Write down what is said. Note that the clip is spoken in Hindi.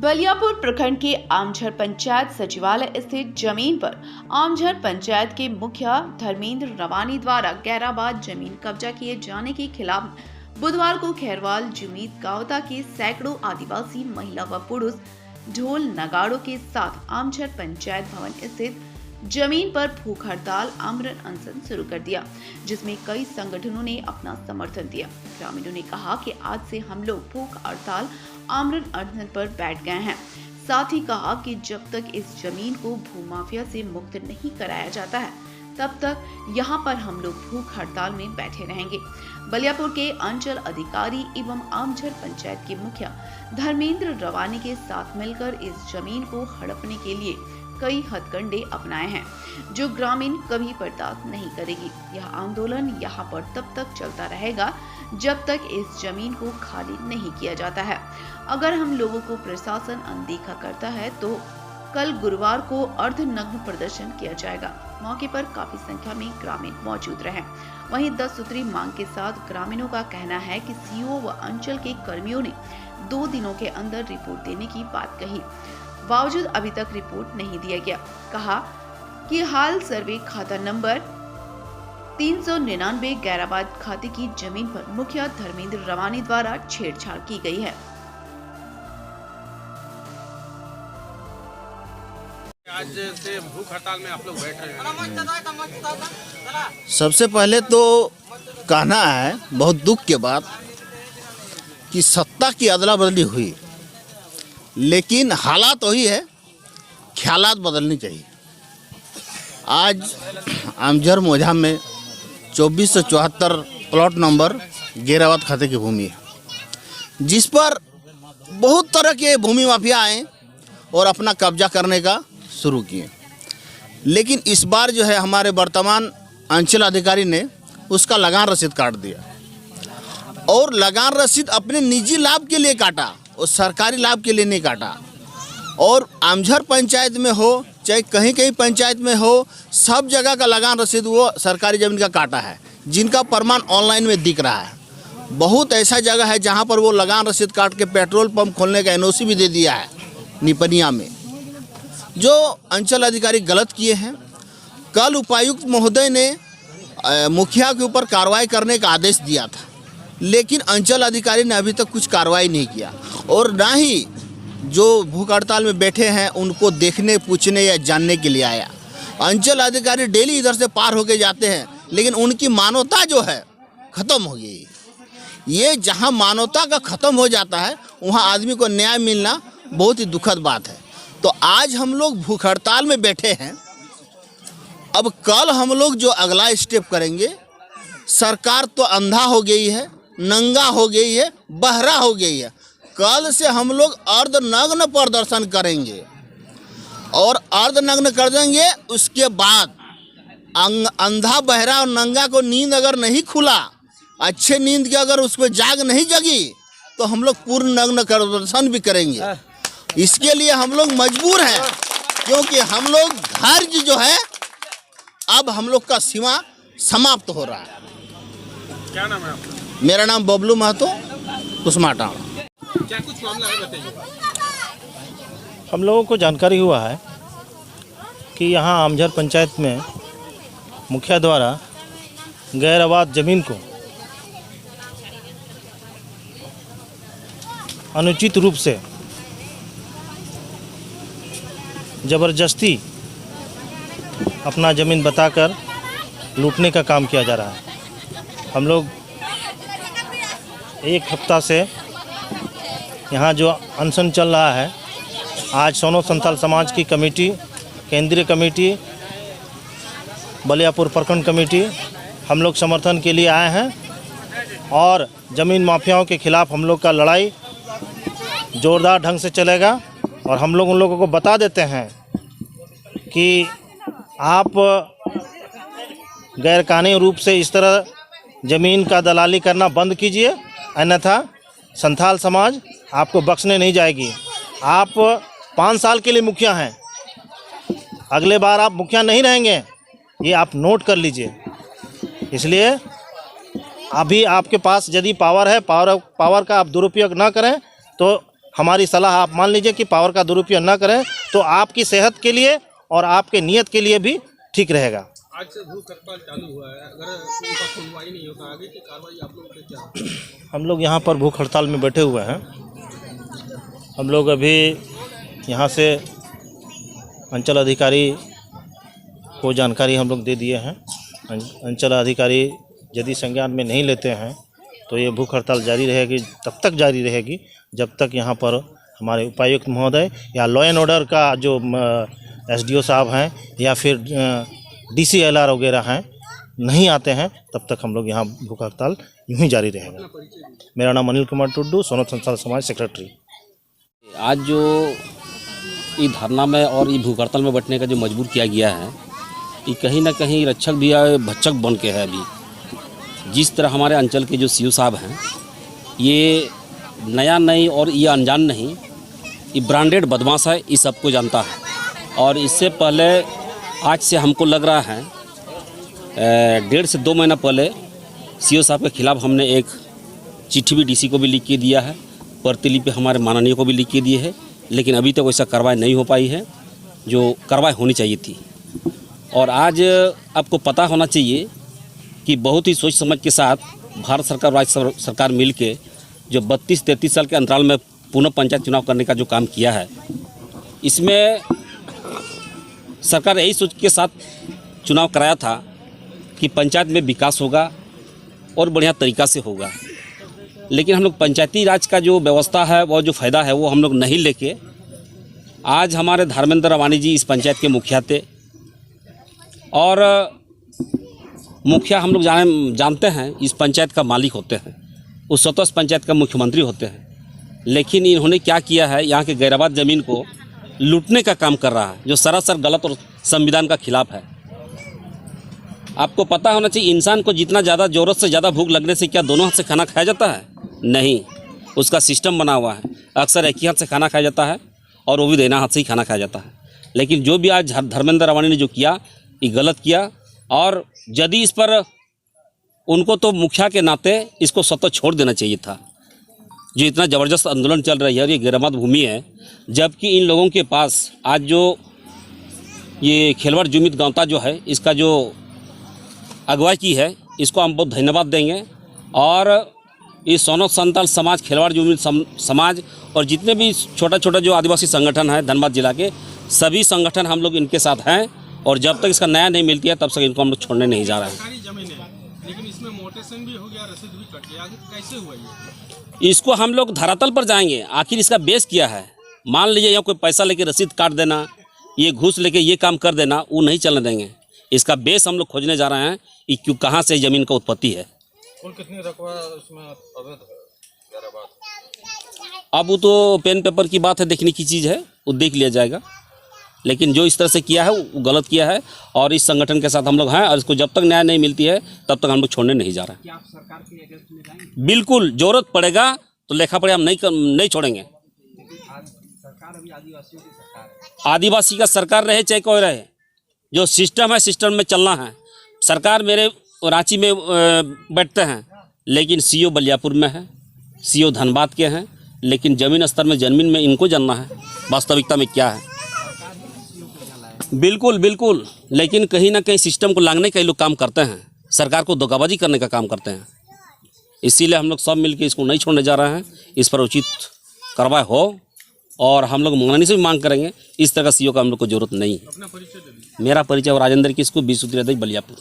बलियापुर प्रखंड के आमझर पंचायत सचिवालय स्थित जमीन पर आमझर पंचायत के मुखिया धर्मेंद्र रवानी द्वारा गैराबाद जमीन कब्जा किए जाने के खिलाफ बुधवार को खैरवाल जुमीत गांवता के सैकड़ों आदिवासी महिला व पुरुष ढोल नगाड़ों के साथ आमझर पंचायत भवन स्थित जमीन पर भूख हड़ताल आमरण अनशन शुरू कर दिया, जिसमें कई संगठनों ने अपना समर्थन दिया। ग्रामीणों ने कहा कि आज से हम लोग भूख हड़ताल आमरण अनशन पर बैठ गए हैं। साथ ही कहा कि जब तक इस जमीन को भूमाफिया से मुक्त नहीं कराया जाता है तब तक यहां पर हम लोग भूख हड़ताल में बैठे रहेंगे। बलियापुर के अंचल अधिकारी एवं आमझर पंचायत के मुखिया धर्मेंद्र रवानी के साथ मिलकर इस जमीन को हड़पने के लिए कई हथकंडे अपनाए हैं, जो ग्रामीण कभी बर्दाश्त नहीं करेगी। यह आंदोलन यहाँ पर तब तक चलता रहेगा जब तक इस जमीन को खाली नहीं किया जाता है। अगर हम लोगों को प्रशासन अनदेखा करता है तो कल गुरुवार को अर्धनग्न प्रदर्शन किया जाएगा। मौके पर काफी संख्या में ग्रामीण मौजूद रहे। वहीं 10 सूत्री मांग के साथ ग्रामीणों का कहना है कि सीओ व अंचल के कर्मियों ने 2 दिनों के अंदर रिपोर्ट देने की बात कही, बावजूद अभी तक रिपोर्ट नहीं दिया गया। कहा कि हाल सर्वे खाता नंबर 399 गैराबाद खाते की जमीन पर मुखिया धर्मेंद्र रवानी द्वारा छेड़छाड़ की गई है। आज से भूख हड़ताल में आप लोग बैठ रहे हैं। सबसे पहले तो कहना है बहुत दुख के बाद कि सत्ता की अदला बदली हुई, लेकिन हालात वही है, ख्यालात बदलनी चाहिए। आज आमझर मोजा में 2474 प्लॉट नंबर गैराबाद खाते की भूमि है, जिस पर बहुत तरह के भूमि माफिया आए और अपना कब्जा करने का शुरू किए। लेकिन इस बार जो है हमारे वर्तमान अंचल अधिकारी ने उसका लगान रसीद काट दिया, और लगान रसीद अपने निजी लाभ के लिए काटा और सरकारी लाभ के लिए नहीं काटा। और आमझर पंचायत में हो चाहे कहीं कहीं पंचायत में हो, सब जगह का लगान रसीद वो सरकारी ज़मीन का काटा है, जिनका प्रमाण ऑनलाइन में दिख रहा है। बहुत ऐसा जगह है जहां पर वो लगान रसीद काट के पेट्रोल पंप खोलने का एनओसी भी दे दिया है निपनिया में। जो अंचल अधिकारी गलत किए हैं। कल उपायुक्त महोदय ने मुखिया के ऊपर कार्रवाई करने का आदेश दिया था, लेकिन अंचल अधिकारी ने अभी तक कुछ कार्रवाई नहीं किया, और ना ही जो भूख हड़ताल में बैठे हैं उनको देखने, पूछने या जानने के लिए आया। अंचल अधिकारी डेली इधर से पार होके जाते हैं, लेकिन उनकी मानवता जो है ख़त्म हो गई। ये जहां मानवता का ख़त्म हो जाता है वहां आदमी को न्याय मिलना बहुत ही दुखद बात है। तो आज हम लोग भूख हड़ताल में बैठे हैं। अब कल हम लोग जो अगला स्टेप करेंगे, सरकार तो अंधा हो गई है, नंगा हो गई है, बहरा हो गई है। कल से हम लोग अर्धनग्न प्रदर्शन करेंगे, और अर्धनग्न कर देंगे। उसके बाद अंधा, बहरा और नंगा को नींद अगर नहीं खुला, अच्छे नींद के अगर उस पर जाग नहीं जगी, तो हम लोग पूर्ण नग्न प्रदर्शन भी करेंगे। इसके लिए हम लोग मजबूर हैं, क्योंकि हम लोग धैर्य जो है अब हम लोग का सीमा समाप्त हो रहा है। क्या नाम है आपका? मेरा नाम बबलू महतो, कुसमाटाड़ा। क्या कुछ मामला है, बताइए। हम लोगों को जानकारी हुआ है कि यहाँ आमझर पंचायत में मुखिया द्वारा गैराबाद ज़मीन को अनुचित रूप से ज़बरदस्ती अपना ज़मीन बताकर लूटने का काम किया जा रहा है। हम लोग एक हफ्ता से यहाँ जो अनशन चल रहा है, आज सोनो संथाल समाज की कमेटी, केंद्रीय कमेटी, बलियापुर प्रखंड कमेटी, हम लोग समर्थन के लिए आए हैं। और ज़मीन माफियाओं के खिलाफ़ हम लोग का लड़ाई ज़ोरदार ढंग से चलेगा। और हम लोग उन लोगों को बता देते हैं कि आप गैरकानूनी रूप से इस तरह ज़मीन का दलाली करना बंद कीजिए, अन्यथा संथाल समाज आपको बख्शने नहीं जाएगी। आप 5 साल के लिए मुखिया हैं, अगले बार आप मुखिया नहीं रहेंगे, ये आप नोट कर लीजिए। इसलिए अभी आपके पास यदि पावर है, पावर का आप दुरुपयोग ना करें तो हमारी सलाह आप मान लीजिए कि पावर का दुरुपयोग न करें, तो आपकी सेहत के लिए और आपके नियत के लिए भी ठीक रहेगा। आज से भूख हड़ताल चालू हुआ है, अगर उनका सुनवाई नहीं होता आगे की कार्रवाई आप लोगों के क्या? हम लोग यहाँ पर भूख हड़ताल में बैठे हुए हैं। हम लोग अभी यहाँ से अंचल अधिकारी को जानकारी हम लोग दे दिए हैं। अंचल अधिकारी यदि संज्ञान में नहीं लेते हैं तो ये भूख हड़ताल जारी रहेगी, तब तक जारी रहेगी जब तक यहाँ पर हमारे उपायुक्त महोदय या लॉ एंड ऑर्डर का जो एसडीओ साहब हैं या फिर डीसीएलआर वगैरह हैं नहीं आते हैं, तब तक हम लोग यहाँ भूख हड़ताल यूँ ही जारी रहेगा। मेरा नाम अनिल कुमार टुड्डू, सोनत संथाल समाज सेक्रेटरी। आज जो ये धरना में और ये भूख हड़ताल में बैठने का जो मजबूर किया गया है, ये कहीं ना कहीं रक्षक भी भक्षक बन के है। अभी जिस तरह हमारे अंचल के जो सीओ साहब हैं, ये नया नहीं और ये अनजान नहीं, ये ब्रांडेड बदमाश है, ये सबको जानता है। और इससे पहले आज से हमको लग रहा है 1.5 से 2 महीना पहले सीओ साहब के खिलाफ हमने एक चिट्ठी भी डीसी को भी लिख के दिया है, प्रतिलिपि हमारे माननीय को भी लिख के दिए है, लेकिन अभी तक वैसा कार्रवाई नहीं हो पाई है जो कार्रवाई होनी चाहिए थी। और आज आपको पता होना चाहिए कि बहुत ही सोच समझ के साथ भारत सरकार राज्य सरकार मिल के जो 32-33 साल के अंतराल में पुनः पंचायत चुनाव करने का जो काम किया है, इसमें सरकार यही सोच के साथ चुनाव कराया था कि पंचायत में विकास होगा और बढ़िया तरीक़ा से होगा। लेकिन हम लोग पंचायती राज का जो व्यवस्था है, वो जो फ़ायदा है, वो हम लोग नहीं लेके आज हमारे धर्मेंद्र रवानी जी इस पंचायत के मुखिया थे। और मुखिया हम लोग जानते हैं इस पंचायत का मालिक होते हैं, उस स्वतः पंचायत का मुख्यमंत्री होते हैं। लेकिन इन्होंने क्या किया है, यहाँ के गैराबाद ज़मीन को लूटने का काम कर रहा है, जो सरासर गलत और संविधान का खिलाफ है। आपको पता होना चाहिए, इंसान को जितना ज़्यादा ज़रूरत से ज़्यादा भूख लगने से क्या दोनों हाथ से खाना खाया जाता है? नहीं, उसका सिस्टम बना हुआ है। अक्सर एक ही हाथ से खाना खाया जाता है और वो भी देना हाथ से ही खाना खाया जाता है। लेकिन जो भी आज धर्मेंद्र रवानी ने जो किया, ये गलत किया। और यदि इस पर उनको तो मुखिया के नाते इसको स्वतः छोड़ देना चाहिए था। जो इतना ज़बरदस्त आंदोलन चल रही है और ये गैराबाद भूमि है, जबकि इन लोगों के पास आज जो ये खेलवाड़ जुमित गांवता जो है, इसका जो अगुवाई की है, इसको हम बहुत धन्यवाद देंगे। और ये सोनत संथाल समाज, खेलवाड़ जुमित समाज और जितने भी छोटा छोटा जो आदिवासी संगठन है धनबाद जिला के, सभी संगठन हम लोग इनके साथ हैं। और जब तक इसका न्याय नहीं मिलती है, तब तक इनको हम लोग छोड़ने नहीं जा रहे हैं। सरकारी जमीन है, लेकिन इसमें मोटेशन भी हो गया, रसीद भी कट गया, कैसे हुआ ये? इसको हम लोग धरातल पर जाएंगे, आखिर इसका बेस क्या है। मान लीजिए यहाँ कोई पैसा लेके रसीद काट देना, ये घूस लेके ये काम कर देना, वो नहीं चलने देंगे। इसका बेस हम लोग खोजने जा रहे हैं कि क्यों, कहाँ से ज़मीन का उत्पत्ति है। कुल कितनी रकबा इसमें अवैध है गैराबाद? अब वो तो पेन पेपर की बात है, देखने की चीज़ है, वो देख लिया जाएगा। लेकिन जो इस तरह से किया है वो गलत किया है और इस संगठन के साथ हम लोग हैं। और इसको जब तक न्याय नहीं मिलती है, तब तक हम लोग छोड़ने नहीं जा रहे हैं। क्या आप सरकार के अगेंस्ट में जाएंगे? बिल्कुल, ज़रूरत पड़ेगा तो लेखा पढ़े हम नहीं छोड़ेंगे। सरकार अभी आदिवासियों की सरकार है। आदिवासी का सरकार रहे चाहे कोई रहे, जो सिस्टम है सिस्टम में चलना है। सरकार मेरे रांची में बैठते हैं, लेकिन सीओ बलियापुर में है, सीओ धनबाद के हैं, लेकिन ज़मीन स्तर में ज़मीन में इनको जानना है वास्तविकता में क्या है। बिल्कुल बिल्कुल, लेकिन कहीं ना कहीं सिस्टम को लांघने का ये लोग काम करते हैं, सरकार को धोखाबाजी करने का काम करते हैं। इसीलिए हम लोग सब मिलकर इसको नहीं छोड़ने जा रहे हैं। इस पर उचित कार्रवाई हो और हम लोग मंगनी से भी मांग करेंगे। इस तरह का सीओ का हम लोग को जरूरत नहीं है। अपना परिचय दे दीजिए। मेरा परिचय राजेंद्र किसको 20 बलियापुर।